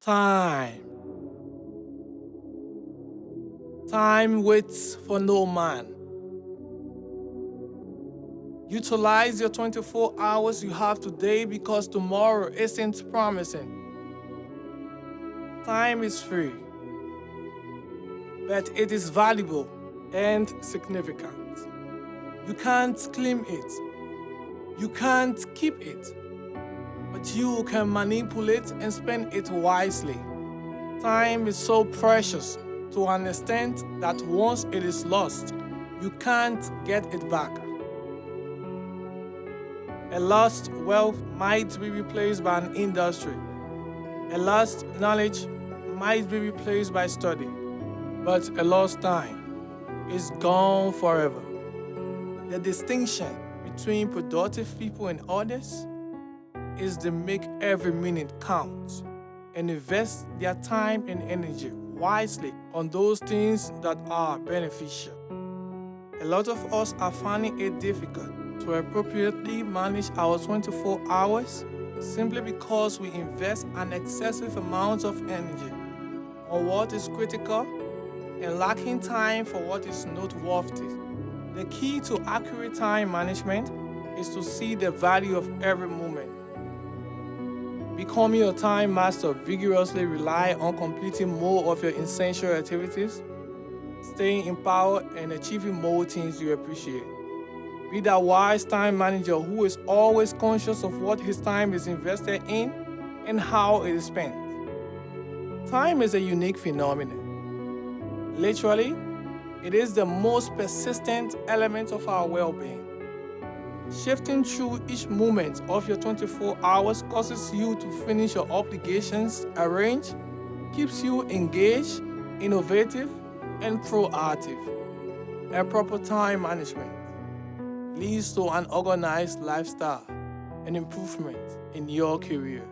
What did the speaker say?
Time. Time waits for no man. Utilize your 24 hours you have today because tomorrow isn't promising. Time is free, but it is valuable and significant. You can't claim it. You can't keep it, but you can manipulate and spend it wisely. Time is so precious to an extent that once it is lost, you can't get it back. A lost wealth might be replaced by an industry. A lost knowledge might be replaced by study. But a lost time is gone forever. The distinction between productive people and others is to make every minute count and invest their time and energy wisely on those things that are beneficial. A lot of us are finding it difficult to appropriately manage our 24 hours simply because we invest an excessive amount of energy on what is critical and lacking time for what is noteworthy. The key to accurate time management is to see the value of every moment. Becoming a time master vigorously rely on completing more of your essential activities, staying empowered, and achieving more things you appreciate. Be that wise time manager who is always conscious of what his time is invested in and how it is spent. Time is a unique phenomenon. Literally, it is the most persistent element of our well-being. Shifting through each moment of your 24 hours causes you to finish your obligations arranged, keeps you engaged, innovative, and proactive. A proper time management leads to an organized lifestyle and improvement in your career.